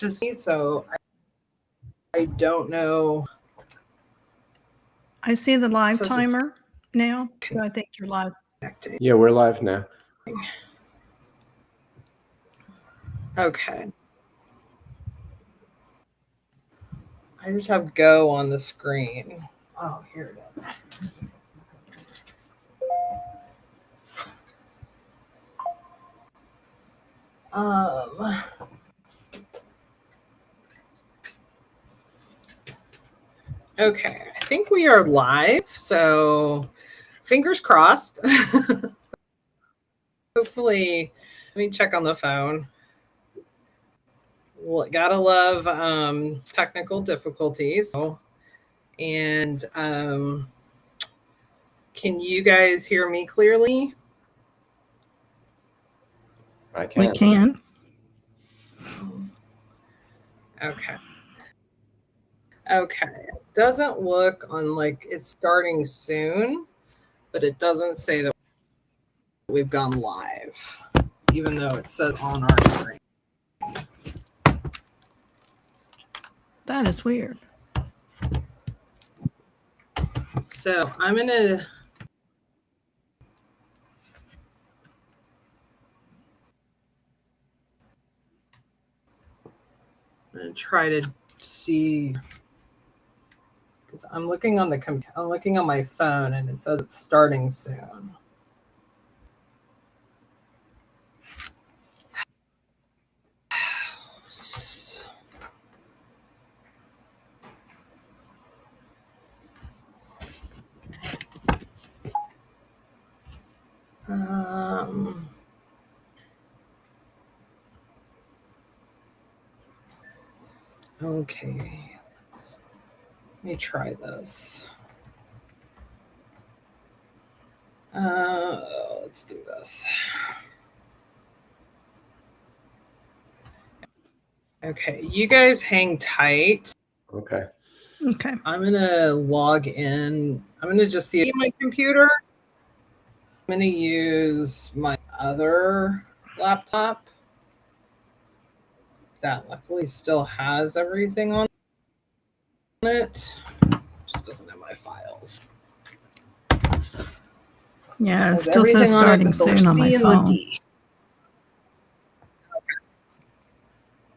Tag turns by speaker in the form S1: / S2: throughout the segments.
S1: just me, so I don't know.
S2: I see the live timer now. So I think you're live.
S3: Yeah, we're live now.
S1: Okay. I just have go on the screen. Oh, here it is. Okay, I think we are live, so fingers crossed. Hopefully, let me check on the phone. Well, gotta love technical difficulties. And can you guys hear me clearly?
S3: I can.
S2: We can.
S1: Okay. Okay. It doesn't look on like it's starting soon, but it doesn't say that we've gone live, even though it says on our screen.
S2: That is weird.
S1: So I'm gonna try to see, because I'm looking on I'm looking on my phone and it says it's starting soon. Okay, let me try this. Let's do this. Okay, you guys hang tight.
S3: Okay.
S2: Okay.
S1: I'm gonna log in. I'm gonna just see my computer. I'm gonna use my other laptop that luckily still has everything on it. Just doesn't have my files.
S2: Yeah, it still says starting soon on my phone.
S1: Okay.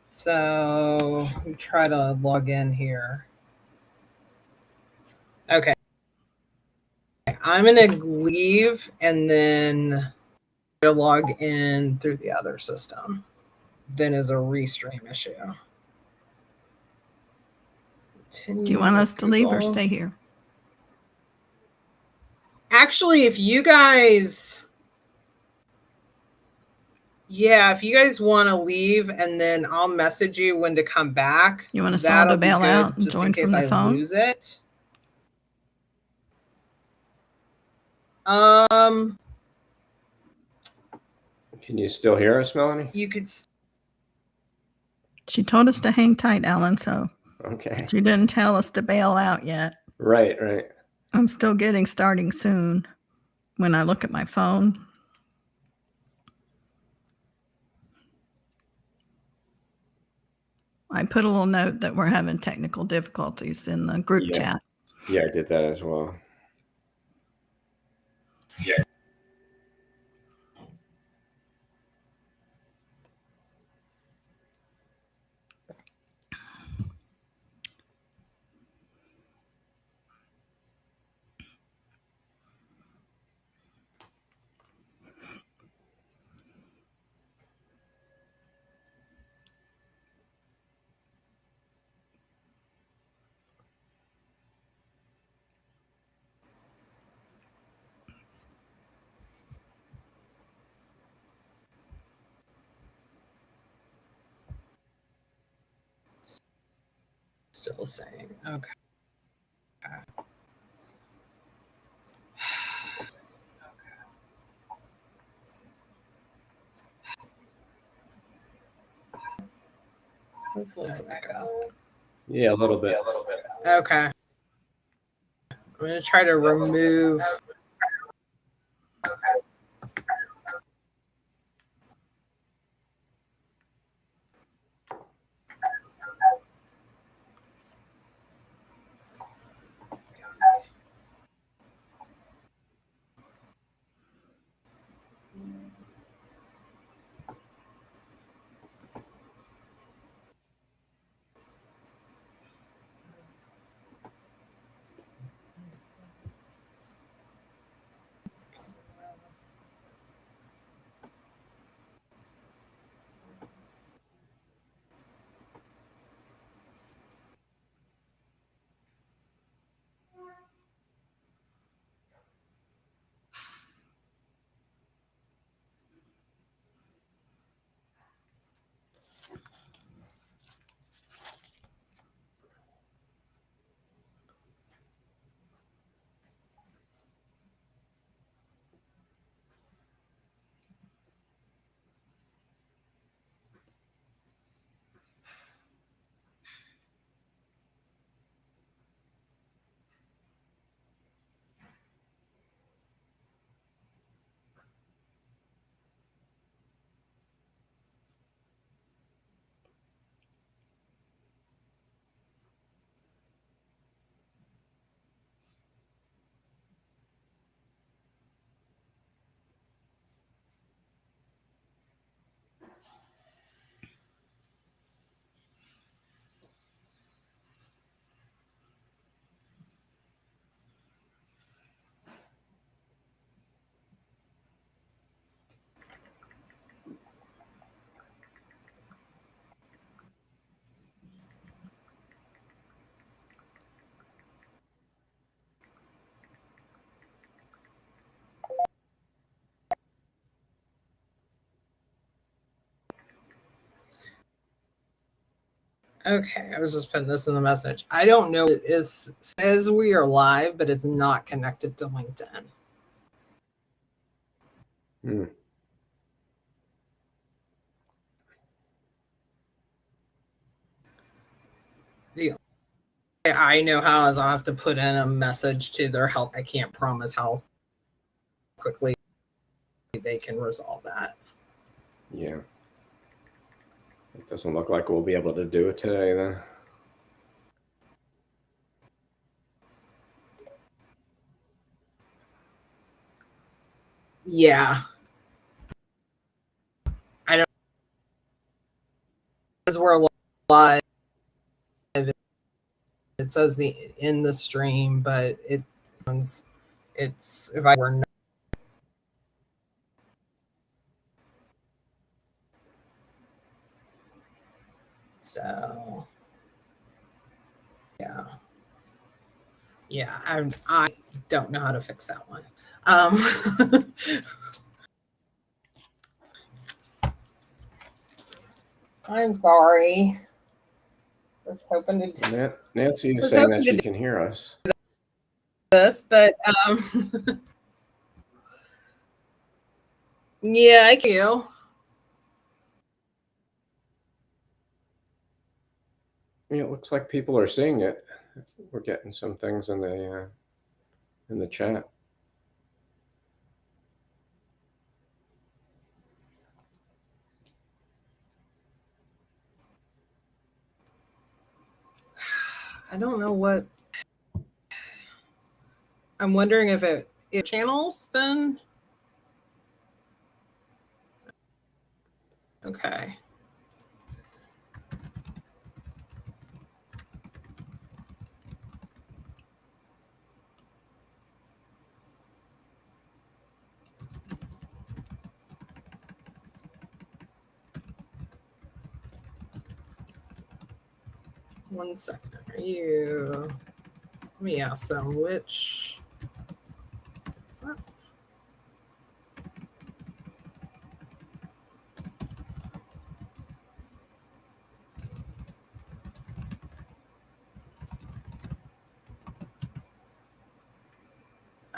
S1: So we try to log in here. Okay. I'm gonna leave and then log in through the other system. Then is a restream issue.
S2: Do you want us to leave or stay here?
S1: Actually, if you guys, if you guys want to leave, and then I'll message you when to come back.
S2: You want us all to bail out and join from the phone?
S1: Lose it.
S3: Can you still hear us, Melanie?
S1: You could.
S2: She told us to hang tight, Ellen, so
S3: okay.
S2: She didn't tell us to bail out yet.
S3: Right.
S2: I'm still getting starting soon when I look at my phone. I put a little note that we're having technical difficulties in the group chat.
S3: Yeah, I did that as well. Yeah.
S1: Still saying, okay. Hopefully I go.
S3: Yeah, a little bit.
S1: Okay. I'm gonna try to remove. Okay, I was just putting this in the message. I don't know. It says we are live, but it's not connected to LinkedIn.
S3: Hmm.
S1: The I know how is I'll have to put in a message to their help. I can't promise how quickly they can resolve that.
S3: Yeah. It doesn't look like we'll be able to do it today then.
S1: Yeah. I don't, because we're live, it says in the stream, but it's if I were not. So yeah, I don't know how to fix that one. I'm sorry. I was hoping to do
S3: Nancy is saying that she can hear us.
S1: this, but yeah, I can.
S3: Yeah, it looks like people are seeing it. We're getting some things in the chat.
S1: I don't know what. I'm wondering if it channels then. Okay. One second. Are you? Let me ask them which.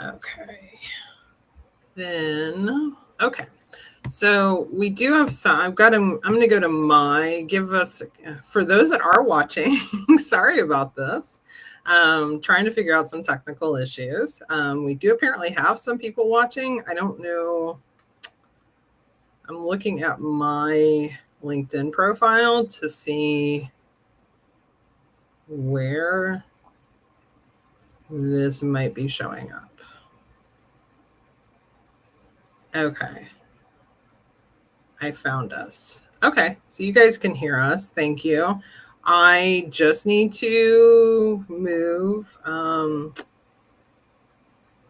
S1: Okay. Then okay. So we do have some. I'm going to go to give us for those that are watching. Sorry about this. Trying to figure out some technical issues. We do apparently have some people watching. I don't know. I'm looking at my LinkedIn profile to see where this might be showing up. Okay. I found us. Okay, so you guys can hear us. Thank you. I just need to move.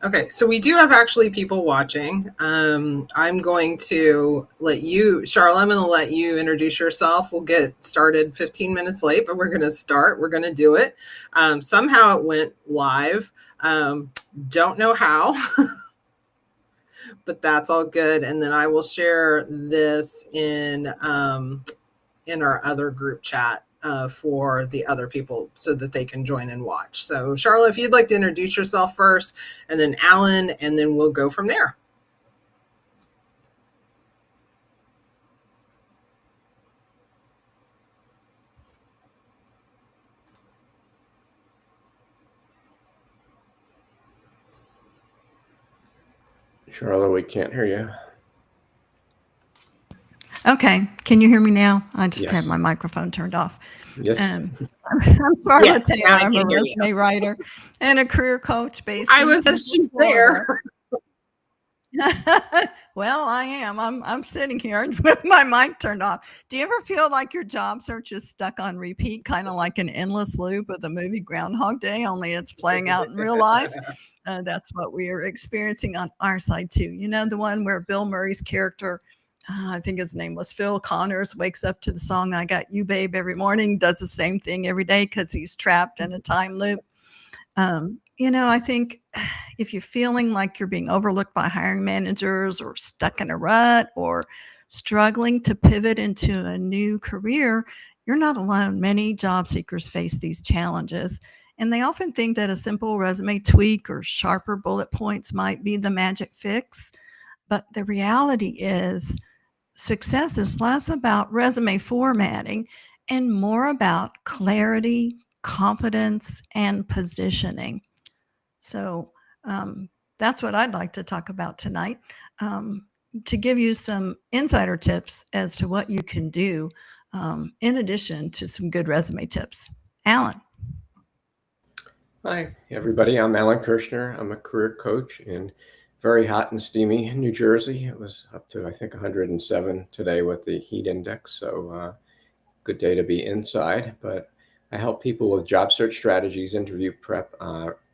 S1: Okay, so we do have actually people watching. I'm going to let you, Charlotte, I'm going to let you introduce yourself. We'll get started 15 minutes late, but we're going to start. We're going to do it. Somehow it went live. Don't know how. But that's all good. And then I will share this in our other group chat for the other people so that they can join and watch. So Charlotte, if you'd like to introduce yourself first, and then Alan, and then we'll go from there.
S3: Charlotte, we can't hear you.
S2: Okay. Can you hear me now? I just
S3: Yes.
S2: had my microphone turned off.
S3: Yes.
S2: I'm sorry.
S1: Yes, now I
S2: I'm a
S1: can hear you.
S2: resume writer and a career coach based
S1: I
S2: in
S1: was
S2: Central
S1: there.
S2: Florida. Well, I am. I'm sitting here with my mic turned off. Do you ever feel like your job search is stuck on repeat, kind of like an endless loop of the movie Groundhog Day, only it's playing out in real life? That's what we are experiencing on our side too. You know, the one where Bill Murray's character, I think his name was Phil Connors, wakes up to the song "I Got You, Babe" every morning, does the same thing every day because he's trapped in a time loop. You know, I think if you're feeling like you're being overlooked by hiring managers or stuck in a rut or struggling to pivot into a new career, you're not alone. Many job seekers face these challenges, and they often think that a simple resume tweak or sharper bullet points might be the magic fix. But the reality is, success is less about resume formatting and more about clarity, confidence, and positioning. So that's what I'd like to talk about tonight, to give you some insider tips as to what you can do in addition to some good resume tips. Alan.
S3: Hi, everybody. I'm Alan Kirshner. I'm a career coach in very hot and steamy New Jersey. It was up to, I think, 107 today with the heat index. So good day to be inside. But I help people with job search strategies, interview prep,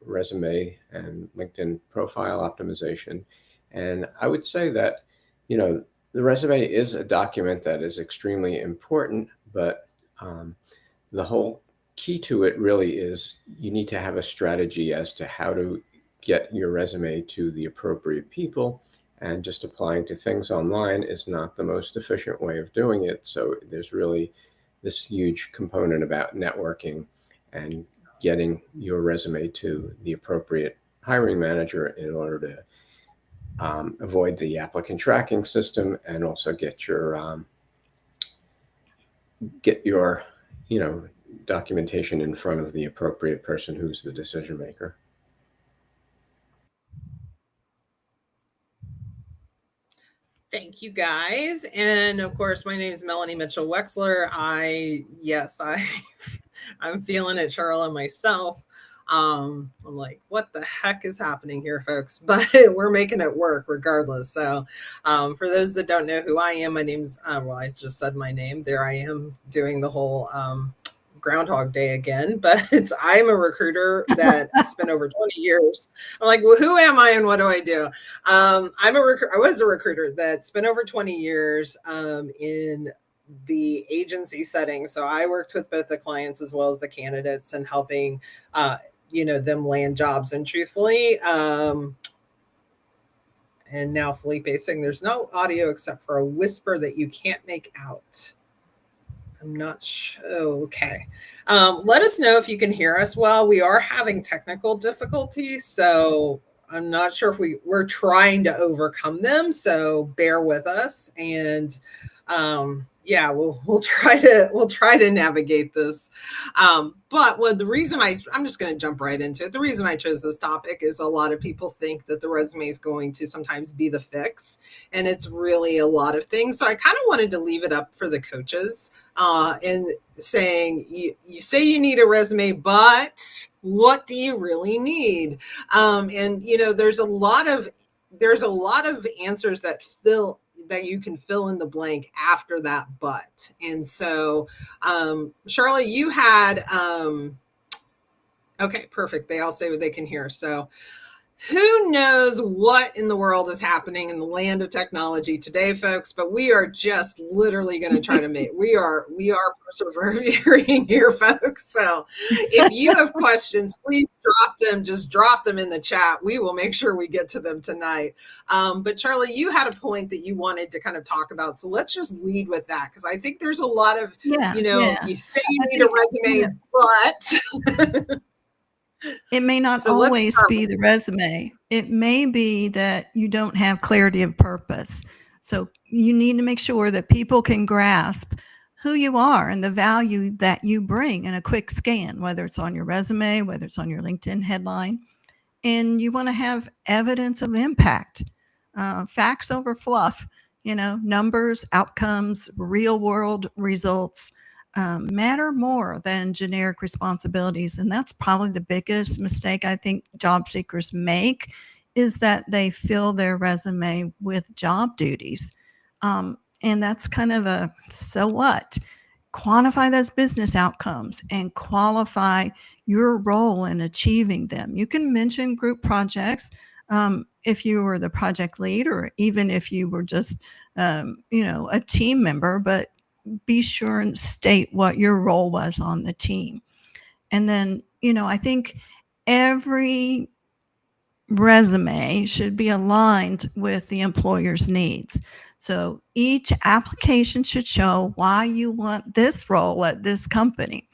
S3: resume, and LinkedIn profile optimization. And I would say that, the resume is a document that is extremely important, but the whole key to it really is you need to have a strategy as to how to get your resume to the appropriate people, and just applying to things online is not the most efficient way of doing it. So there's really this huge component about networking and getting your resume to the appropriate hiring manager in order to avoid the applicant tracking system, and also get your documentation in front of the appropriate person who's the decision maker.
S1: Thank you, guys. And of course, my name is Melanie Mitchell Wexler. I'm feeling it, Charla, myself. I'm like, what the heck is happening here, folks? But we're making it work regardless. So for those that don't know who I am, my name's, I just said my name. There I am doing the whole Groundhog Day again, but I'm a recruiter that spent over 20 years. I'm like, well, who am I and what do I do? I was a recruiter that spent over 20 years in the agency setting. So I worked with both the clients as well as the candidates and helping, them land jobs. And truthfully, and now Felipe saying there's no audio except for a whisper that you can't make out. I'm not sure. Okay. Let us know if you can hear us well. We are having technical difficulties, so I'm not sure if we're trying to overcome them. So bear with us, and we'll try to navigate this. But the reason I'm just going to jump right into it. The reason I chose this topic is a lot of people think that the resume is going to sometimes be the fix, and it's really a lot of things. So I kind of wanted to leave it up for the coaches and saying, you say you need a resume, but what do you really need? There's a lot of answers that you can fill in the blank after that but. And so, Charlotte, you had, okay, perfect. They all say what they can hear. So who knows what in the world is happening in the land of technology today, folks, but we are just literally going to try to we are persevering here, folks. So if you have questions, please drop them in the chat. We will make sure we get to them tonight. But Charlie, you had a point that you wanted to kind of talk about. So let's just lead with that, because I think there's a lot of, you say you need a resume, but
S2: it may not always be the resume. It may be that you don't have clarity of purpose. So you need to make sure that people can grasp who you are and the value that you bring in a quick scan, whether it's on your resume, whether it's on your LinkedIn headline. And you want to have evidence of impact, facts over fluff, numbers, outcomes, real world results. Matter more than generic responsibilities. And that's probably the biggest mistake I think job seekers make, is that they fill their resume with job duties. And that's kind of a, so what? Quantify those business outcomes and qualify your role in achieving them. You can mention group projects if you were the project lead, or even if you were just, a team member, but be sure and state what your role was on the team. And then, I think every resume should be aligned with the employer's needs. So each application should show why you want this role at this company.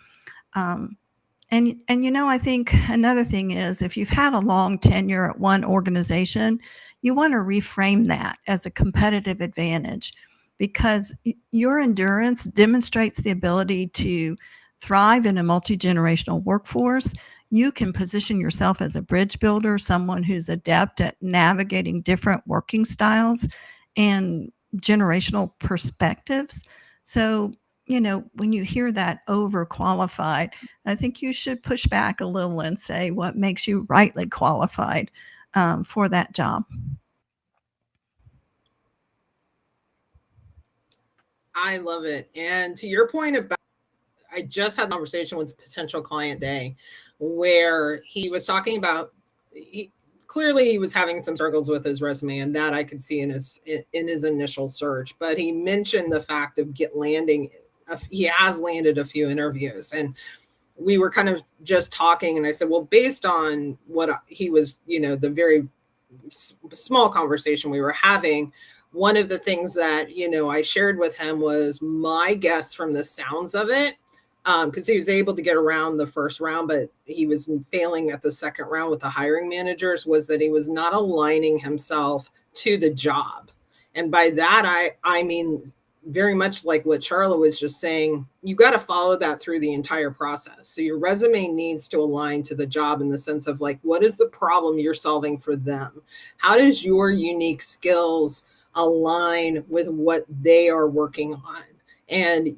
S2: And I think another thing is, if you've had a long tenure at one organization, you want to reframe that as a competitive advantage, because your endurance demonstrates the ability to thrive in a multi-generational workforce. You can position yourself as a bridge builder, someone who's adept at navigating different working styles and generational perspectives. So, when you hear that overqualified, I think you should push back a little and say what makes you rightly qualified for that job.
S1: I love it. And to your point about, I just had a conversation with a potential client day where he was talking about, clearly he was having some struggles with his resume, and that I could see in his initial search. But he mentioned the fact of he has landed a few interviews, and we were kind of just talking, and I said, well, based on what he was, the very small conversation we were having, one of the things that, I shared with him was my guess from the sounds of it, because he was able to get around the first round, but he was failing at the second round with the hiring managers, was that he was not aligning himself to the job. And by that, I mean, very much like what Charla was just saying, you got to follow that through the entire process. So your resume needs to align to the job in the sense of, like, what is the problem you're solving for them? How does your unique skills align with what they are working on? And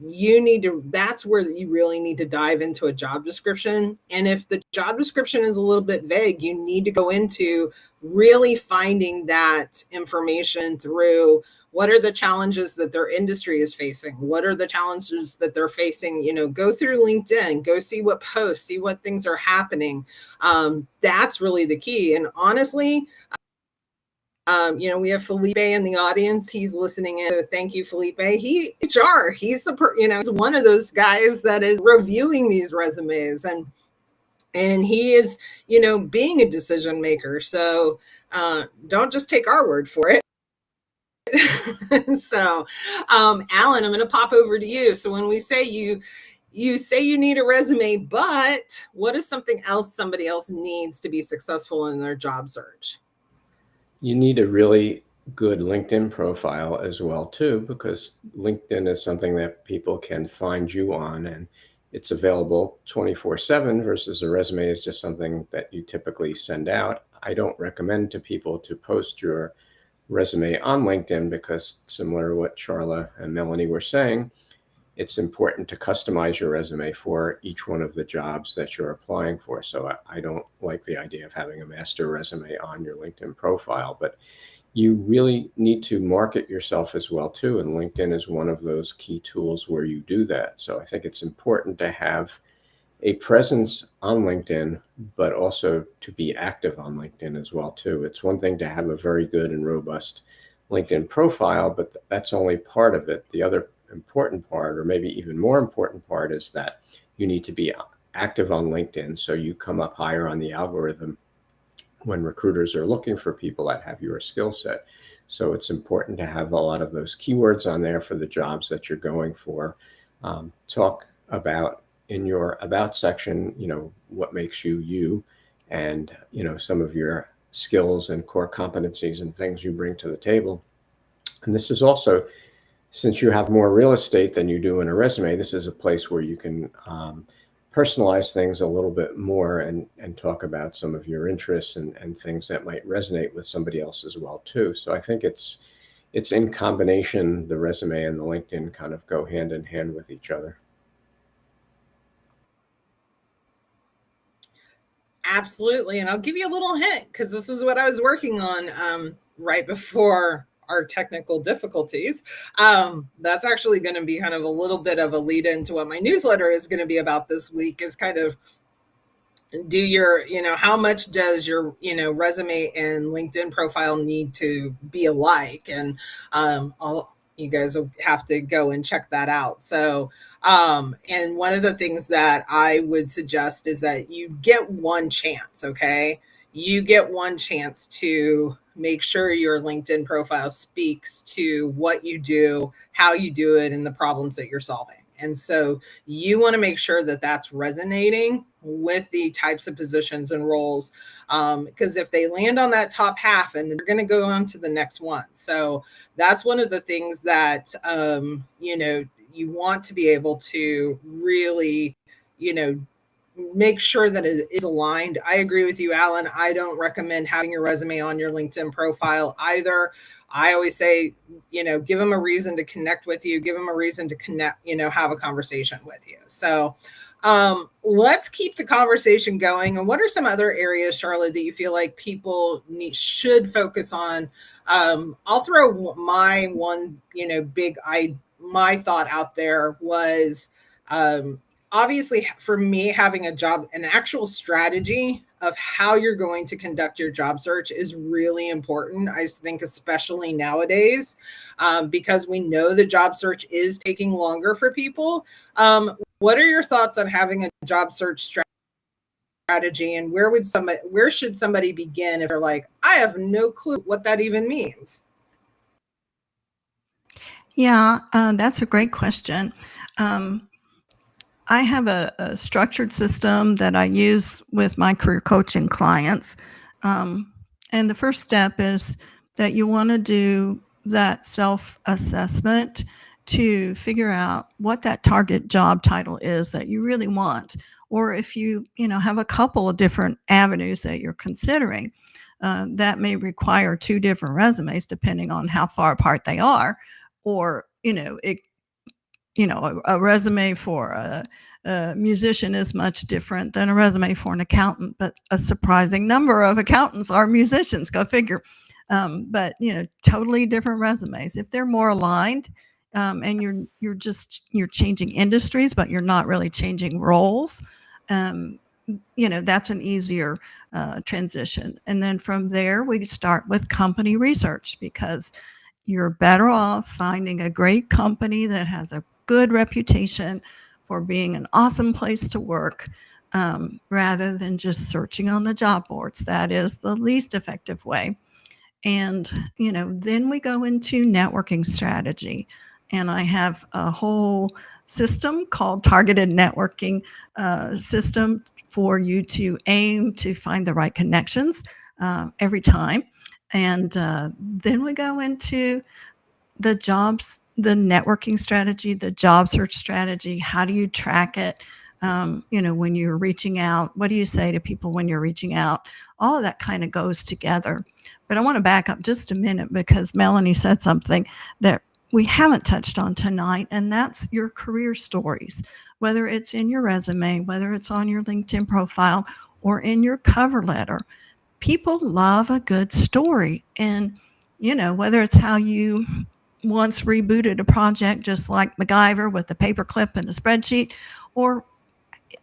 S1: that's where you really need to dive into a job description. And if the job description is a little bit vague, you need to go into really finding that information through what are the challenges that their industry is facing? What are the challenges that they're facing? Go through LinkedIn, go see what posts, see what things are happening. That's really the key. And honestly, we have Felipe in the audience. He's listening in. So thank you, Felipe. He's he's one of those guys that is reviewing these resumes, and he is, being a decision maker. So don't just take our word for it. So, Alan, I'm going to pop over to you. So when we say you say you need a resume, but what is something else somebody else needs to be successful in their job search?
S3: You need a really good LinkedIn profile as well, too, because LinkedIn is something that people can find you on, and it's available 24/7 versus a resume is just something that you typically send out. I don't recommend to people to post your resume on LinkedIn because, similar to what Charla and Melanie were saying, it's important to customize your resume for each one of the jobs that you're applying for. So I don't like the idea of having a master resume on your LinkedIn profile, but you really need to market yourself as well too. And LinkedIn is one of those key tools where you do that. So I think it's important to have a presence on LinkedIn, but also to be active on LinkedIn as well too. It's one thing to have a very good and robust LinkedIn profile, but that's only part of it. The other important part, or maybe even more important part, is that you need to be active on LinkedIn so you come up higher on the algorithm when recruiters are looking for people that have your skill set. So it's important to have a lot of those keywords on there for the jobs that you're going for. Talk about in your about section, what makes you you, and some of your skills and core competencies and things you bring to the table. And this is also, since you have more real estate than you do in a resume, this is a place where you can personalize things a little bit more and talk about some of your interests and things that might resonate with somebody else as well too. So I think it's in combination, the resume and the LinkedIn kind of go hand in hand with each other.
S1: Absolutely. And I'll give you a little hint, because this is what I was working on right before our technical difficulties. That's actually going to be kind of a little bit of a lead into what my newsletter is going to be about this week, is kind of do your, how much does your, resume and LinkedIn profile need to be alike? And you guys will have to go and check that out. So, and one of the things that I would suggest is that you get one chance, okay? you get one chance to make sure your LinkedIn profile speaks to what you do, how you do it, and the problems that you're solving. And so you want to make sure that that's resonating with the types of positions and roles, because if they land on that top half, and they're going to go on to the next one. So that's one of the things that, you want to be able to really, make sure that it is aligned. I agree with you, Alan. I don't recommend having your resume on your LinkedIn profile either. I always say, give them a reason to connect with you, give them a reason to connect, have a conversation with you. So let's keep the conversation going. And what are some other areas, Charlotte, that you feel like people should focus on? I'll throw my one, my thought out there was, obviously, for me, having an actual strategy of how you're going to conduct your job search is really important. I think, especially nowadays, because we know the job search is taking longer for people. What are your thoughts on having a job search strategy, and where should somebody begin if they're like, I have no clue what that even means?
S2: Yeah, that's a great question. I have a structured system that I use with my career coaching clients. And the first step is that you want to do that self-assessment to figure out what that target job title is that you really want. Or if you have a couple of different avenues that you're considering, that may require 2 different resumes depending on how far apart they are. Or, a resume for a musician is much different than a resume for an accountant, but a surprising number of accountants are musicians, go figure. But totally different resumes. If they're more aligned, and you're changing industries, but you're not really changing roles, that's an easier transition. And then from there, we start with company research, because you're better off finding a great company that has a good reputation for being an awesome place to work, rather than just searching on the job boards. That is the least effective way. And, then we go into networking strategy. And I have a whole system called targeted networking system for you to aim to find the right connections every time. And then we go into the networking strategy, the job search strategy. How do you track it? When you're reaching out, what do you say to people when you're reaching out? All of that kind of goes together. But I want to back up just a minute, because Melanie said something that we haven't touched on tonight, and that's your career stories, whether it's in your resume, whether it's on your LinkedIn profile, or in your cover letter. People love a good story. And, whether it's how you once rebooted a project just like MacGyver with a paperclip and a spreadsheet, or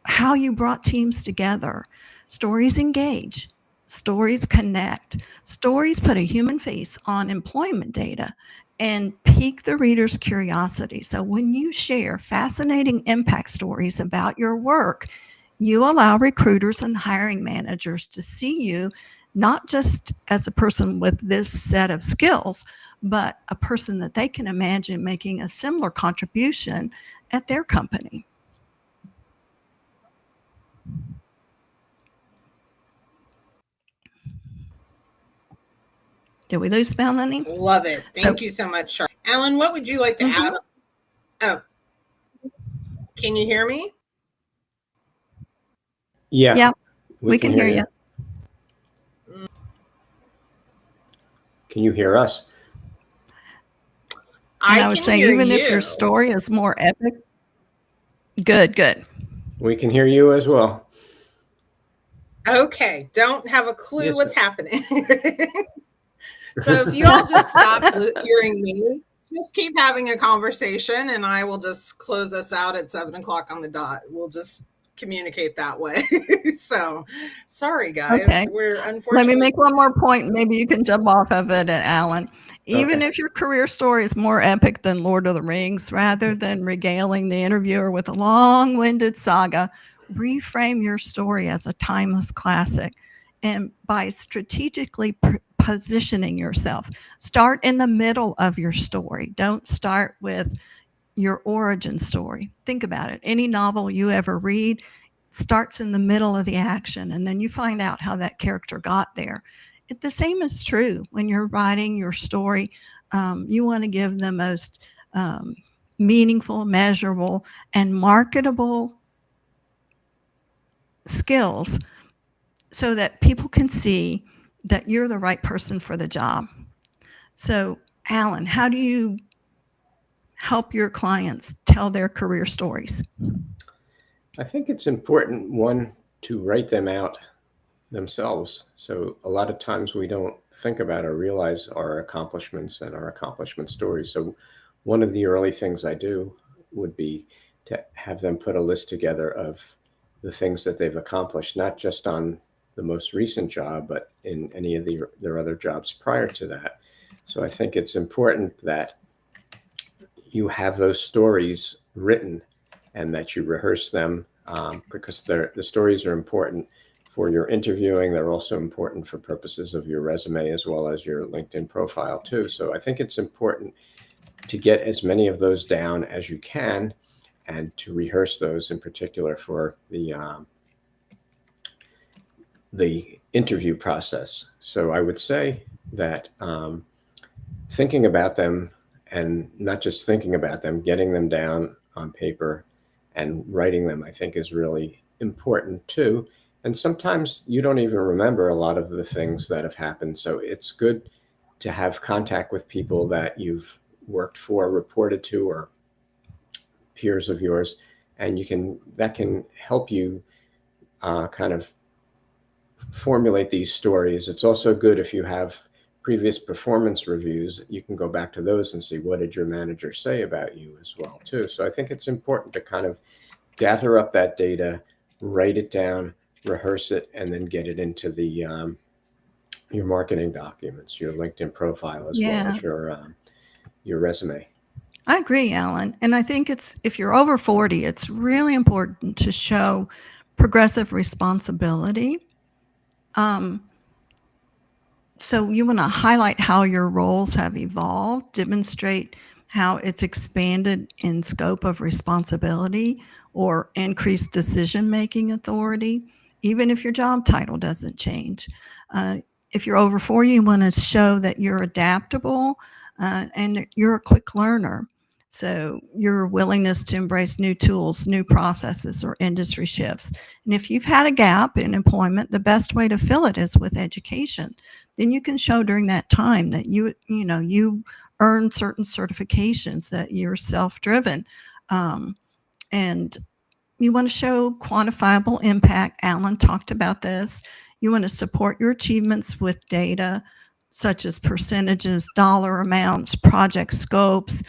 S2: how you brought teams together. Stories engage. Stories connect. Stories put a human face on employment data and pique the reader's curiosity. So when you share fascinating impact stories about your work, you allow recruiters and hiring managers to see you not just as a person with this set of skills, but a person that they can imagine making a similar contribution at their company. Did we lose Melanie?
S1: Love it. Thank you so much, Charlotte. Alan, what would you like to add? Oh, can you hear me?
S3: Yeah.
S2: We can hear you.
S3: Can you hear us?
S2: I would say, even if your story is more epic. Good.
S3: We can hear you as well.
S1: Okay. Don't have a clue what's happening. So if you all just stop hearing me, just keep having a conversation, and I will just close us out at 7:00 on the dot. We'll just communicate that way. So sorry, guys.
S2: Okay.
S1: We're unfortunately.
S2: Let me make one more point. Maybe you can jump off of it, Alan. Even if your career story is more epic than Lord of the Rings, rather than regaling the interviewer with a long-winded saga, reframe your story as a timeless classic. and by strategically positioning yourself. Start in the middle of your story. Don't start with your origin story. Think about it. Any novel you ever read starts in the middle of the action, and then you find out how that character got there. The same is true when you're writing your story. You want to give the most meaningful, measurable, and marketable skills so that people can see that you're the right person for the job. So, Alan, how do you help your clients tell their career stories?
S3: I think it's important, one, to write them out themselves. So a lot of times we don't think about or realize our accomplishments and our accomplishment stories. So one of the early things I do would be to have them put a list together of the things that they've accomplished, not just on the most recent job, but in any of their other jobs prior to that. So I think it's important that you have those stories written and that you rehearse them, because the stories are important for your interviewing. They're also important for purposes of your resume as well as your LinkedIn profile too. So I think it's important to get as many of those down as you can and to rehearse those in particular for the interview process. So I would say that thinking about them, and not just thinking about them, getting them down on paper and writing them, I think is really important too. And sometimes you don't even remember a lot of the things that have happened. So it's good to have contact with people that you've worked for, reported to, or peers of yours, and that can help you kind of formulate these stories. It's also good if you have previous performance reviews. You can go back to those and see, what did your manager say about you as well too. So I think it's important to kind of gather up that data, write it down, rehearse it, and then get it into the your marketing documents, your LinkedIn profile, as well as your resume.
S2: I agree, Alan. And I think if you're over 40, it's really important to show progressive responsibility. So you want to highlight how your roles have evolved, demonstrate how it's expanded in scope of responsibility or increased decision-making authority, even if your job title doesn't change. If you're over 40, you want to show that you're adaptable and that you're a quick learner. So your willingness to embrace new tools, new processes, or industry shifts. And if you've had a gap in employment, the best way to fill it is with education. Then you can show during that time that you earned certain certifications, that you're self-driven. And you want to show quantifiable impact. Alan talked about this. You want to support your achievements with data, such as percentages, dollar amounts, project scopes,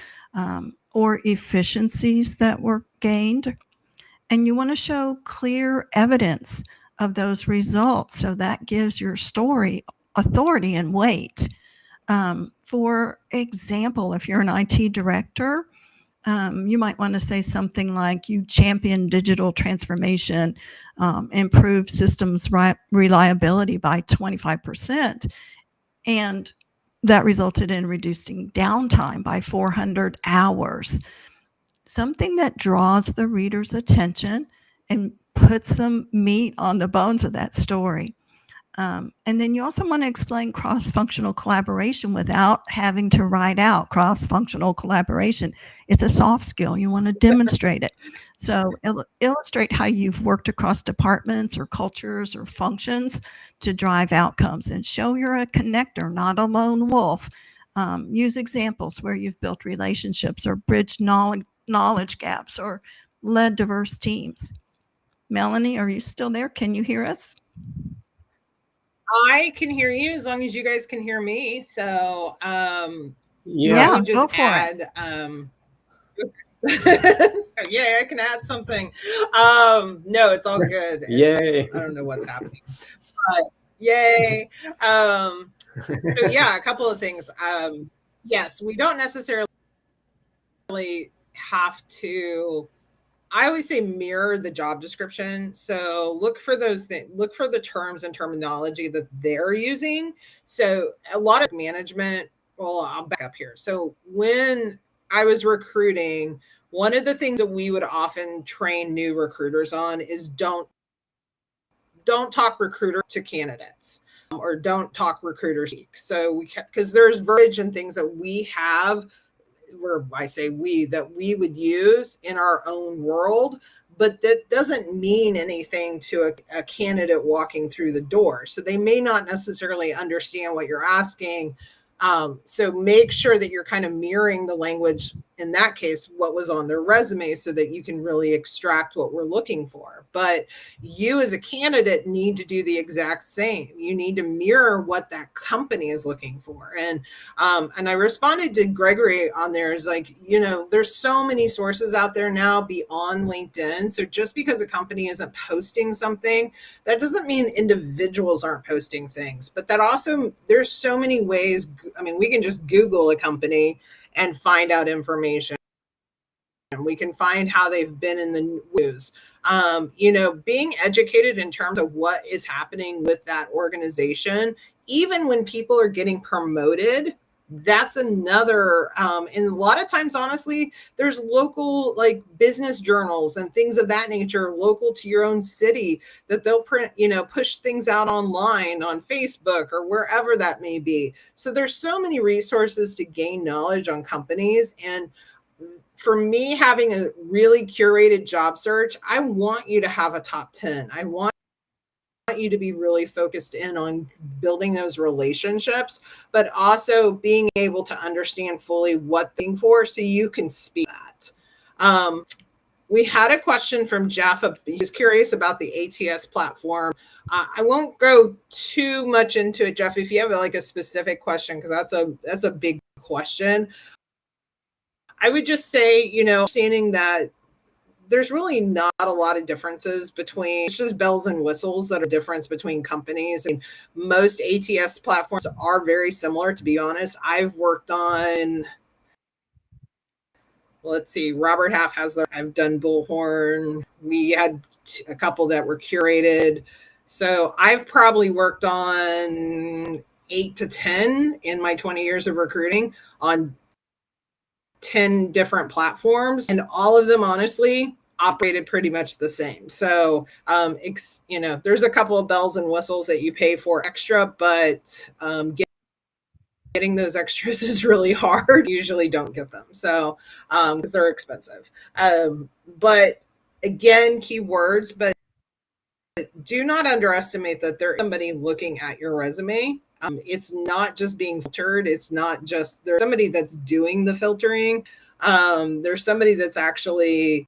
S2: or efficiencies that were gained. And you want to show clear evidence of those results. So that gives your story authority and weight. For example, if you're an IT director, you might want to say something like, you champion digital transformation, improve systems reliability by 25%, and that resulted in reducing downtime by 400 hours. Something that draws the reader's attention and puts some meat on the bones of that story. And then you also want to explain cross-functional collaboration without having to write out cross-functional collaboration. It's a soft skill. You want to demonstrate it. So illustrate how you've worked across departments or cultures or functions to drive outcomes, and show you're a connector, not a lone wolf. Use examples where you've built relationships or bridged knowledge gaps or led diverse teams. Melanie, are you still there? Can you hear us?
S1: I can hear you as long as you guys can hear me. So
S2: yeah,
S1: I would just
S2: go for
S1: add so yeah, I can add something. No, it's all good.
S3: Yay.
S1: I don't know what's happening, but yay. So yeah, a couple of things. Yes, we don't necessarily have to I always say mirror the job description. So look for those things, look for the terms and terminology that they're using. So a lot of management, well, I'll back up here. So when I was recruiting, one of the things that we would often train new recruiters on is don't talk recruiter to candidates, or don't talk recruiter speak. So because there's verbiage and things that we have, where I say we, that we would use in our own world, but that doesn't mean anything to a candidate walking through the door. So they may not necessarily understand what you're asking. So make sure that you're kind of mirroring the language, in that case, what was on their resume, so that you can really extract what we're looking for. But you as a candidate need to do the exact same. You need to mirror what that company is looking for. And I responded to Gregory on there, is like, there's so many sources out there now beyond LinkedIn. So just because a company isn't posting something, that doesn't mean individuals aren't posting things. But that also, there's so many ways. I mean, we can just Google a company and find out information. We can find how they've been in the news. Being educated in terms of what is happening with that organization, even when people are getting promoted, that's another, and a lot of times, honestly, there's local like business journals and things of that nature local to your own city that they'll print, push things out online on Facebook or wherever that may be. So there's so many resources to gain knowledge on companies. And for me, having a really curated job search, I want you to have a top 10. I want you to be really focused in on building those relationships, but also being able to understand fully what thing for, so you can speak that. We had a question from Jeff. He was curious about the ATS platform. I won't go too much into it, Jeff, if you have like a specific question, because that's a big question. I would just say, understanding that there's really not a lot of differences between, it's just bells and whistles that are difference between companies. And most ATS platforms are very similar, to be honest. I've worked on, let's see, Robert Half has their, I've done Bullhorn. We had a couple that were curated. So I've probably worked on 8 to 10 in my 20 years of recruiting on 10 different platforms, and all of them, honestly, operated pretty much the same. So, there's a couple of bells and whistles that you pay for extra, but getting those extras is really hard. You usually don't get them. So, because they're expensive. But again, keywords, but do not underestimate that there's somebody looking at your resume. It's not just being filtered. It's not just, there's somebody that's doing the filtering. There's somebody that's actually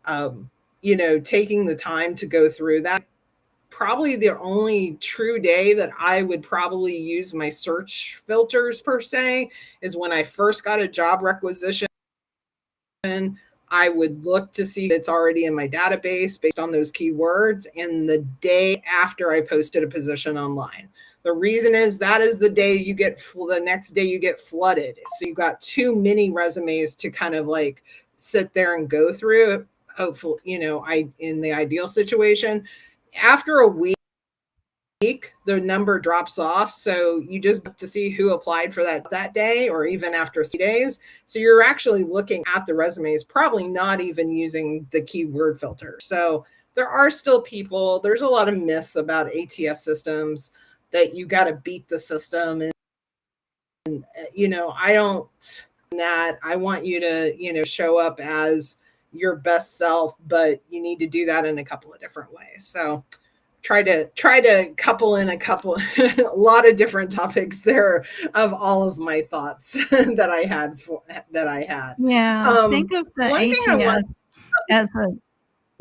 S1: taking the time to go through that. Probably the only true day that I would probably use my search filters per se is when I first got a job requisition. I would look to see if it's already in my database based on those keywords, and the day after I posted a position online. The reason is that is the day you get, the next day you get flooded. So you've got too many resumes to kind of like sit there and go through. Hopefully, in the ideal situation, after a week, the number drops off. So you just have to see who applied for that day, or even after 3 days. So you're actually looking at the resumes, probably not even using the keyword filter. So there are still people, there's a lot of myths about ATS systems that you got to beat the system. And, I don't, that I want you to, show up as your best self, but you need to do that in a couple of different ways. So try to couple in a lot of different topics there of all of my thoughts that I had.
S2: Yeah. Think of the ATS as a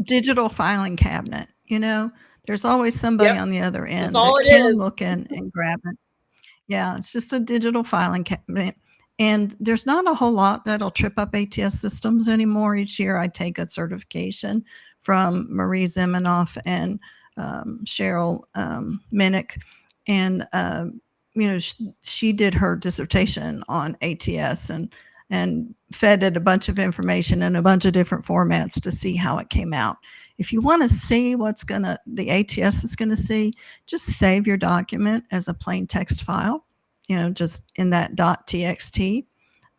S2: digital filing cabinet. There's always somebody on the other end that can look in and grab it. Yeah. It's just a digital filing cabinet. And there's not a whole lot that'll trip up ATS systems anymore. Each year I take a certification from Marie Zimenoff and Cheryl Minnick. And, she did her dissertation on ATS. And and fed it a bunch of information in a bunch of different formats to see how it came out. If you want to see the ATS is going to see, just save your document as a plain text file, just in that .txt.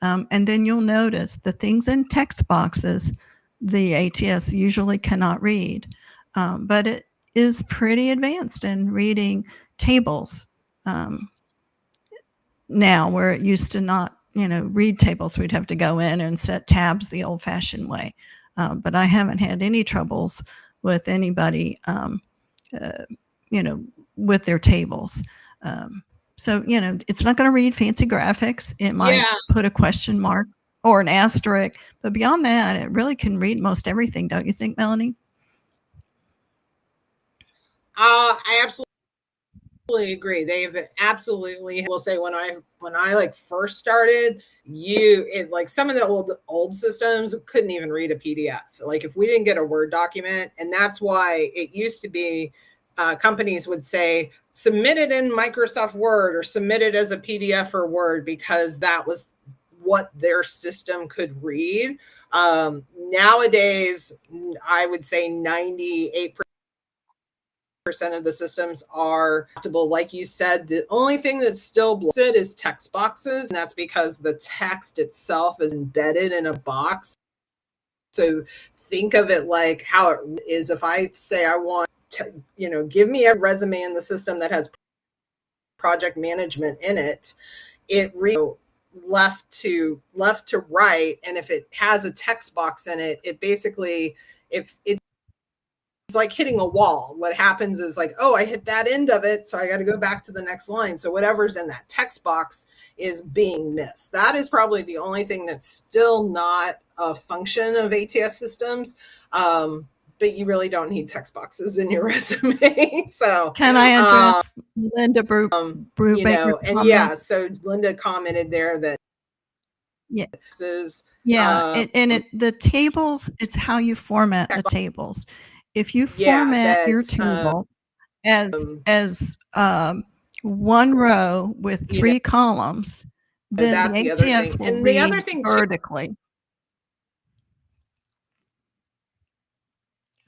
S2: And then you'll notice the things in text boxes, the ATS usually cannot read, but it is pretty advanced in reading tables now, where it used to not, read tables. We'd have to go in and set tabs the old-fashioned way. But I haven't had any troubles with anybody, with their tables. So, it's not going to read fancy graphics. It might put a question mark or an asterisk, but beyond that, it really can read most everything. Don't you think, Melanie?
S1: I absolutely agree. They've absolutely, will say when I like first started, like some of the old systems couldn't even read a PDF. Like if we didn't get a Word document, and that's why it used to be companies would say, submit it in Microsoft Word or submit it as a PDF or Word, because that was what their system could read. Nowadays, I would say 98% of the systems are adaptable. Like you said, the only thing that's still bloated is text boxes, and that's because the text itself is embedded in a box. So think of it like how it is. If I say I want to, give me a resume in the system that has project management in it, it reads left to right, and if it has a text box in it, it basically, if it's like hitting a wall, what happens is like, oh, I hit that end of it, so I got to go back to the next line. So whatever's in that text box is being missed. That is probably the only thing that's still not a function of ATS systems. But you really don't need text boxes in your resume. So
S2: can I address Linda Brew?
S1: So Linda commented there that
S2: the tables, it's how you format the tables. If you format your table as one row with 3 columns, then the ATS will read vertically.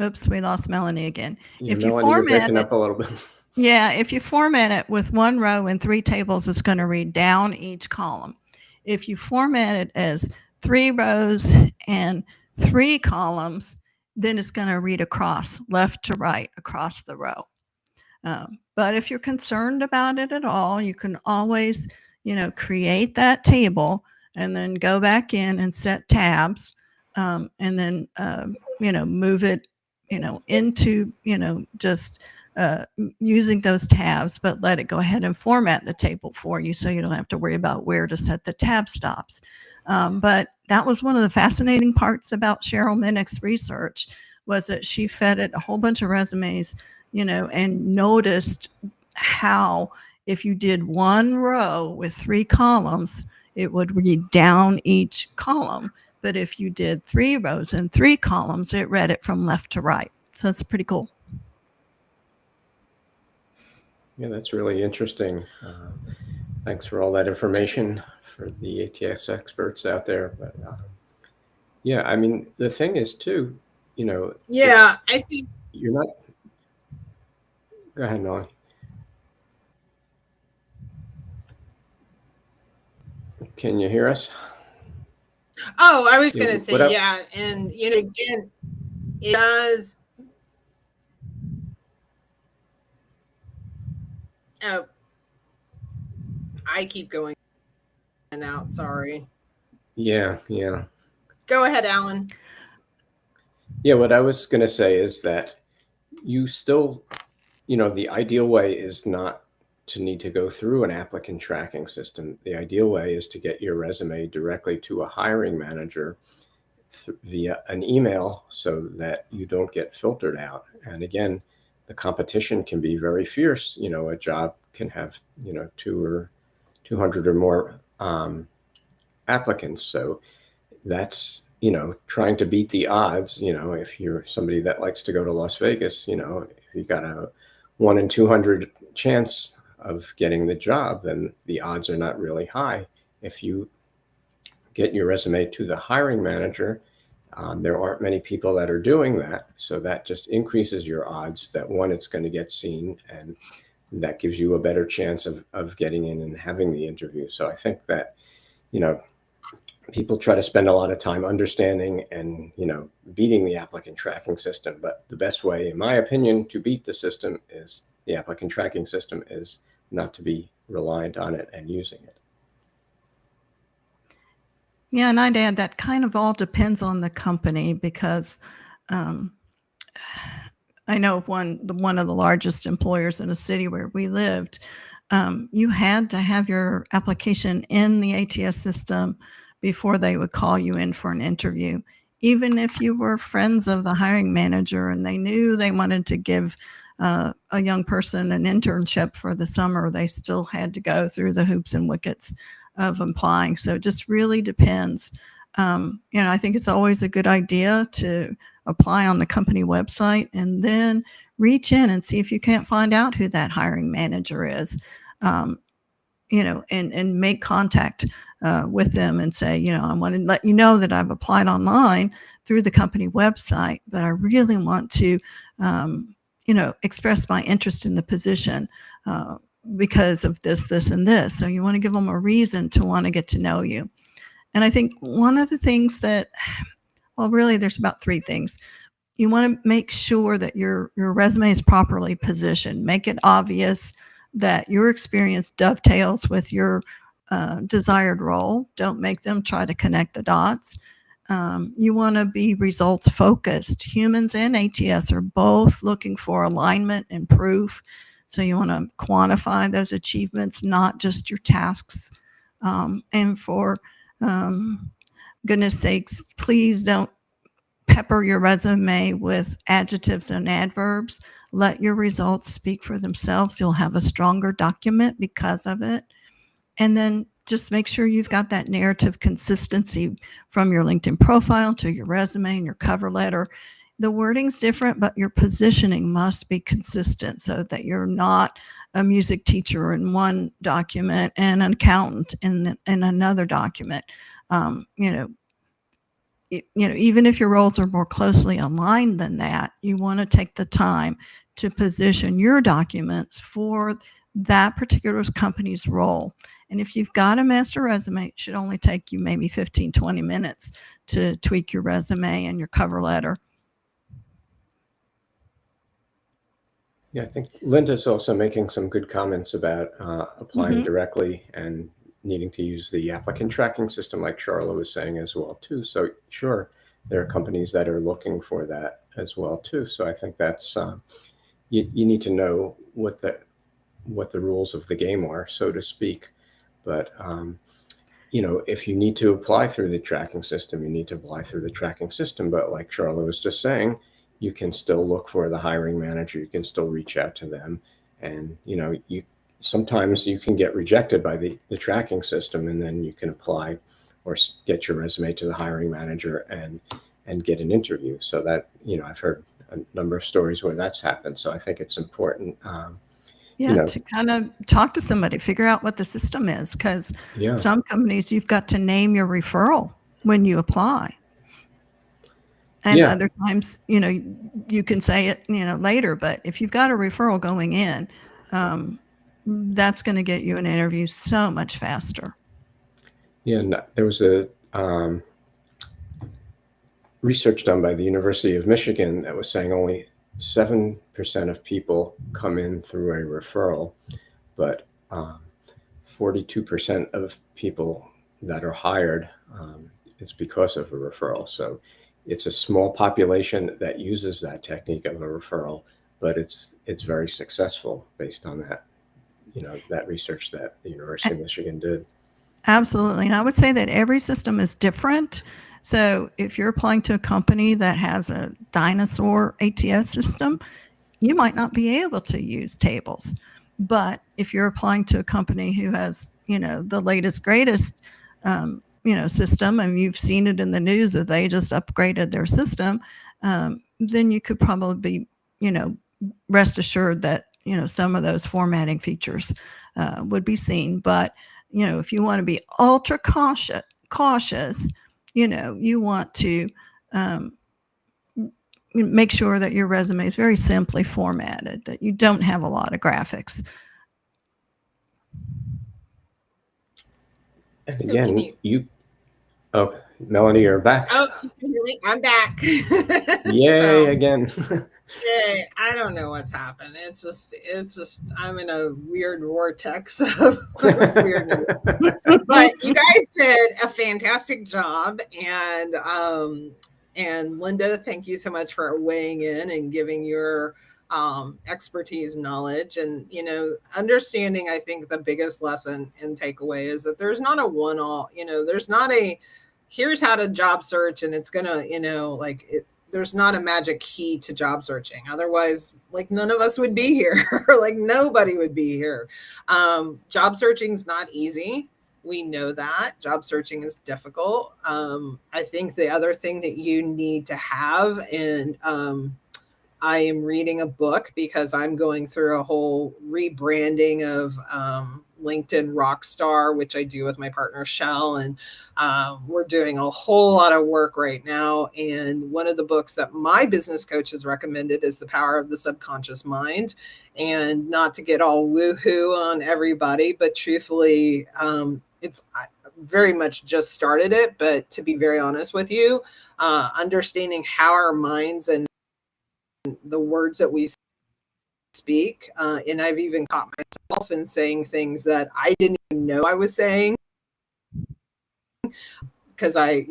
S2: Oops, we lost Melanie again.
S3: If you format it up a little bit.
S2: Yeah, if you format it with 1 row and 3 tables, it's going to read down each column. If you format it as 3 rows and 3 columns, then it's going to read across, left to right, across the row. But if you're concerned about it at all, you can always, create that table and then go back in and set tabs, and then, move it, into, just using those tabs, but let it go ahead and format the table for you so you don't have to worry about where to set the tab stops. But that was one of the fascinating parts about Cheryl Minnick's research, was that she fed it a whole bunch of resumes, and noticed how if you did 1 row with 3 columns, it would read down each column. But if you did 3 rows and 3 columns, it read it from left to right. So it's pretty cool.
S3: Yeah, that's really interesting. Thanks for all that information for the ATS experts out there. But I mean, the thing is too,
S1: I think
S3: you're not. Go ahead, Melanie. Can you hear us?
S1: Oh, I was going to say, and again, it does. Oh, I keep going in and out. Sorry.
S3: Yeah.
S1: Go ahead, Alan.
S3: Yeah, what I was going to say is that you still, the ideal way is not to need to go through an applicant tracking system. The ideal way is to get your resume directly to a hiring manager via an email so that you don't get filtered out. And again, the competition can be very fierce. A job can have, 200 or more applicants. So that's, trying to beat the odds. If you're somebody that likes to go to Las Vegas, if you got a 1 in 200 chance of getting the job, then the odds are not really high. If you get your resume to the hiring manager. There aren't many people that are doing that. So that just increases your odds that, one, it's going to get seen, and that gives you a better chance of getting in and having the interview. So I think that, people try to spend a lot of time understanding and, beating the applicant tracking system. But the best way, in my opinion, to beat the system is the applicant tracking system is not to be reliant on it and using it.
S2: Yeah, and I'd add that kind of all depends on the company, because I know of one of the largest employers in a city where we lived. You had to have your application in the ATS system before they would call you in for an interview. Even if you were friends of the hiring manager and they knew they wanted to give a young person an internship for the summer, they still had to go through the hoops and wickets of applying. So it just really depends. I think it's always a good idea to apply on the company website and then reach in and see if you can't find out who that hiring manager is, and make contact with them and say, I want to let you know that I've applied online through the company website, but I really want to, express my interest in the position because of this, and this. So you want to give them a reason to want to get to know you. And I think one of the things that, really, there's about three things. You want to make sure that your resume is properly positioned. Make it obvious that your experience dovetails with your desired role. Don't make them try to connect the dots. You want to be results focused. Humans and ATS are both looking for alignment and proof. So you want to quantify those achievements, not just your tasks. And for goodness sakes, please don't pepper your resume with adjectives and adverbs. Let your results speak for themselves. You'll have a stronger document because of it. And then just make sure you've got that narrative consistency from your LinkedIn profile to your resume and your cover letter. The wording's different, but your positioning must be consistent so that you're not a music teacher in one document and an accountant in another document. Even if your roles are more closely aligned than that, you want to take the time to position your documents for that particular company's role. And if you've got a master resume, it should only take you maybe 15, 20 minutes to tweak your resume and your cover letter.
S3: Yeah, I think Linda's also making some good comments about applying directly and needing to use the applicant tracking system, like Charla was saying as well too. So sure, there are companies that are looking for that as well too. So I think that's you need to know what the rules of the game are, so to speak. But if you need to apply through the tracking system, you need to apply through the tracking system. But like Charla was just saying, you can still look for the hiring manager. You can still reach out to them, and sometimes you can get rejected by the tracking system, and then you can apply or get your resume to the hiring manager and get an interview. So that, I've heard a number of stories where that's happened. So I think it's important.
S2: To kind of talk to somebody, figure out what the system is, because some companies, you've got to name your referral when you apply. And other times, you can say it, later, but if you've got a referral going in, that's going to get you an interview so much faster. Yeah,
S3: and there was a research done by the University of Michigan that was saying only 7% of people come in through a referral, but 42% of people that are hired, it's because of a referral. So it's a small population that uses that technique of a referral, but it's very successful based on that, that research that the University of Michigan did.
S2: Absolutely. And I would say that every system is different. So if you're applying to a company that has a dinosaur ATS system, you might not be able to use tables. But if you're applying to a company who has, the latest, greatest, system, and you've seen it in the news that they just upgraded their system, then you could probably be, rest assured that, some of those formatting features would be seen. But, if you want to be ultra cautious cautious, you want to make sure that your resume is very simply formatted, that you don't have a lot of graphics.
S3: And
S1: So
S3: again, oh, Melanie, you're back.
S1: Oh, I'm back.
S3: Yay,
S1: So,
S3: again.
S1: yay. I don't know what's happened. It's just, I'm in a weird vortex of weirdness. But you guys did a fantastic job. And Linda, thank you so much for weighing in and giving your expertise, knowledge, and understanding. I think the biggest lesson and takeaway is that there's not a one-all. There's not a here's how to job search, and it's gonna there's not a magic key to job searching. Otherwise, like, none of us would be here. Like, nobody would be here. Job searching is not easy. We know that job searching is difficult. I think the other thing that you need to have, and I am reading a book because I'm going through a whole rebranding of LinkedIn Rockstar, which I do with my partner Shell, and we're doing a whole lot of work right now. And one of the books that my business coach has recommended is The Power of the Subconscious Mind. And not to get all woohoo on everybody, but truthfully, it's I very much just started it. But to be very honest with you, understanding how our minds and the words that we speak, and I've even caught myself in saying things that I didn't even know I was saying, because I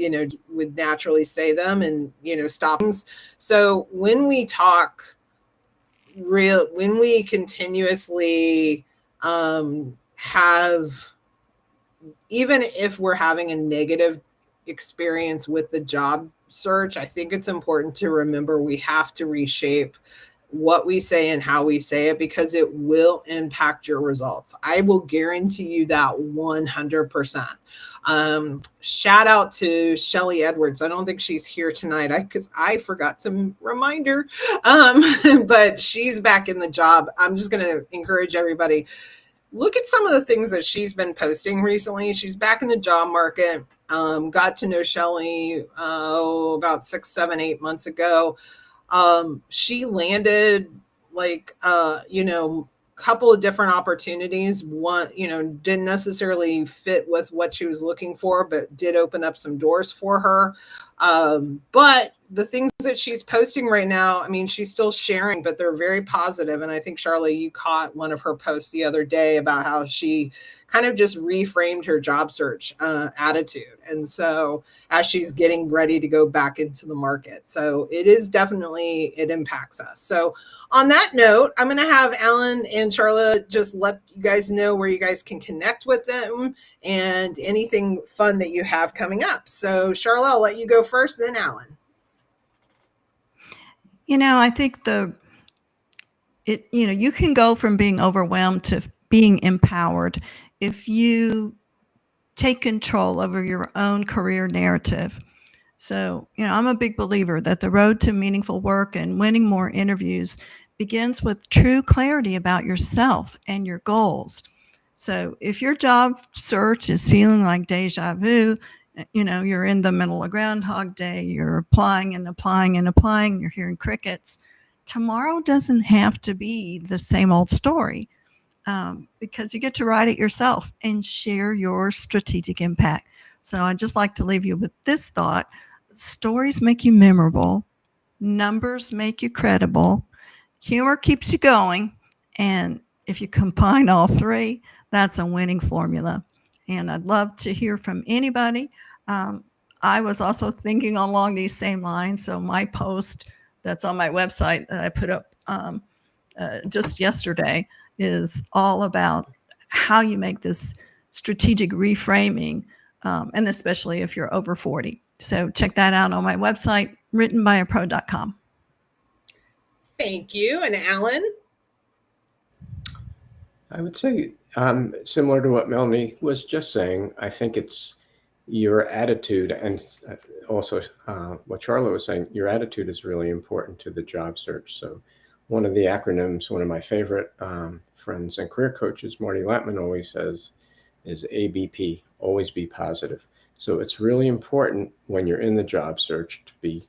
S1: would naturally say them and stop things. So when we talk when we continuously have, even if we're having a negative experience with the job search, I think it's important to remember we have to reshape what we say and how we say it, because it will impact your results. I will guarantee you that 100%. Shout out to Shelly Edwards. I don't think she's here tonight because I forgot to remind her, but she's back in the job. I'm just going to encourage everybody, look at some of the things that she's been posting recently. She's back in the job market. Got to know Shelly about 6, 7, 8 months ago. She landed couple of different opportunities. One, didn't necessarily fit with what she was looking for, but did open up some doors for her. But the things that she's posting right now, I mean, she's still sharing, but they're very positive. And I think, Charlotte, you caught one of her posts the other day about how she kind of just reframed her job search attitude. And so as she's getting ready to go back into the market. So it is definitely, it impacts us. So on that note, I'm going to have Alan and Charlotte just let you guys know where you guys can connect with them and anything fun that you have coming up. So Charlotte, I'll let you go first, then Alan.
S2: I think you can go from being overwhelmed to being empowered if you take control over your own career narrative. So, I'm a big believer that the road to meaningful work and winning more interviews begins with true clarity about yourself and your goals. So if your job search is feeling like deja vu, you're in the middle of Groundhog Day, you're applying and applying and applying, you're hearing crickets, tomorrow doesn't have to be the same old story, because you get to write it yourself and share your strategic impact. So I'd just like to leave you with this thought. Stories make you memorable. Numbers make you credible. Humor keeps you going. And if you combine all three, that's a winning formula. And I'd love to hear from anybody. I was also thinking along these same lines. So my post that's on my website that I put up just yesterday is all about how you make this strategic reframing, and especially if you're over 40. So check that out on my website, writtenbyapro.com.
S1: Thank you. And Alan?
S3: I would say similar to what Melanie was just saying. I think it's your attitude, and also what Charlotte was saying, your attitude is really important to the job search. So one of the acronyms, one of my favorite friends and career coaches, Marty Lattman, always says is ABP, always be positive. So it's really important when you're in the job search to be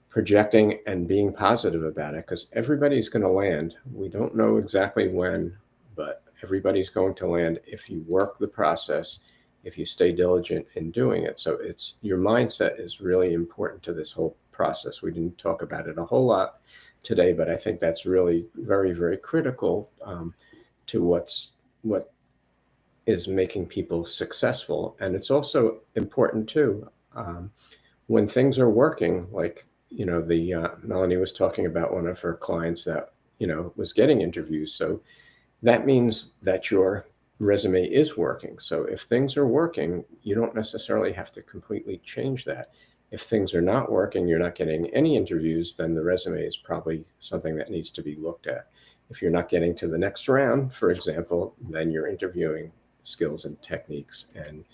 S3: projecting and being positive about it, because everybody's going to land. We don't know exactly when, but everybody's going to land if you work the process, if you stay diligent in doing it. So it's your mindset is really important to this whole process. We didn't talk about it a whole lot today, but I think that's really very, very critical to what is making people successful. And it's also important too, when things are working, like, Melanie was talking about one of her clients that, was getting interviews. So that means that your resume is working. So if things are working, you don't necessarily have to completely change that. If things are not working, you're not getting any interviews, then the resume is probably something that needs to be looked at. If you're not getting to the next round, for example, then you're interviewing skills and techniques and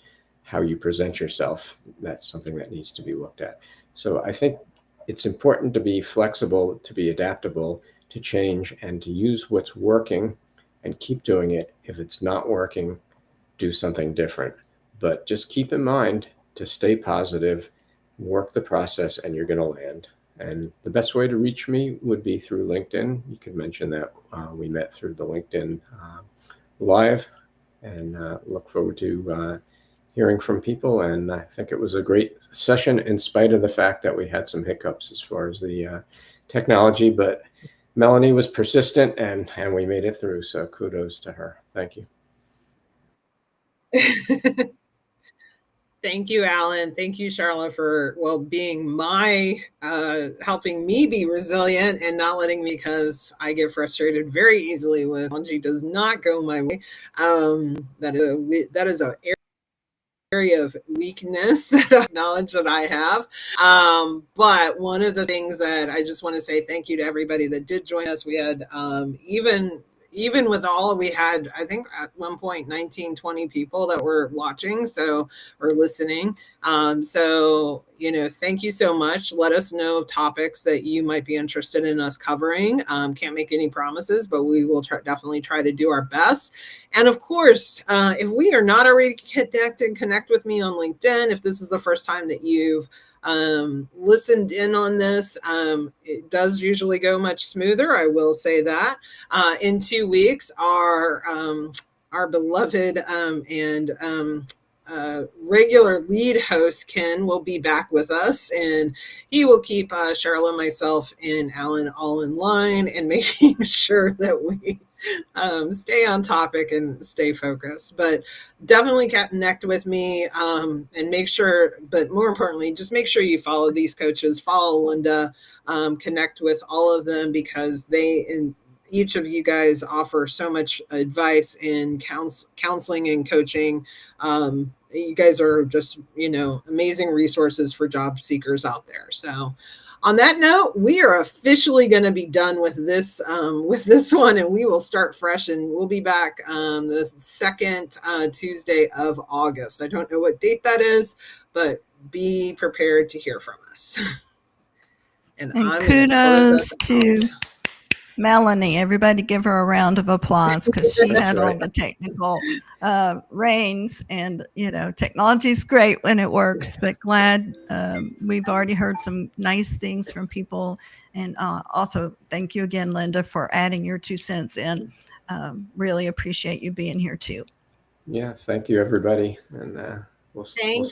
S3: how you present yourself. That's something that needs to be looked at. So I think it's important to be flexible, to be adaptable, to change, and to use what's working and keep doing it. If it's not working, do something different. But just keep in mind to stay positive, work the process, and you're going to land. And the best way to reach me would be through LinkedIn. You could mention that we met through the LinkedIn Live, and look forward to hearing from people. And I think it was a great session in spite of the fact that we had some hiccups as far as the technology, but Melanie was persistent and we made it through. So kudos to her. Thank you.
S1: Thank you, Alan. Thank you, Charlotte, for being helping me be resilient and not letting me, because I get frustrated very easily when technology does not go my way. That is an area of weakness that I acknowledge that I have. But one of the things that I just want to say thank you to everybody that did join us. We had even with all, we had, I think at one point, 19, 20 people that were watching, or listening. So, thank you so much. Let us know topics that you might be interested in us covering. Can't make any promises, but we will definitely try to do our best. And of course, if we are not already connected, connect with me on LinkedIn. If this is the first time that you've listened in on this, it does usually go much smoother. I will say that. In 2 weeks, our beloved and regular lead host Ken will be back with us, and he will keep Charlotte, myself, and Alan all in line and making sure that we stay on topic and stay focused. But definitely connect with me and make sure, but more importantly, just make sure you follow these coaches, follow Linda, connect with all of them, because each of you guys offer so much advice in counseling and coaching. You guys are just, amazing resources for job seekers out there. So on that note, we are officially going to be done with this one, and we will start fresh, and we'll be back the second Tuesday of August. I don't know what date that is, but be prepared to hear from us.
S2: And kudos to Melanie. Everybody give her a round of applause, because she had all the technical reins. And technology is great when it works, but glad we've already heard some nice things from people. And also thank you again, Linda, for adding your 2 cents in. Really appreciate you being here too.
S3: Yeah, thank you, everybody, and we'll see you.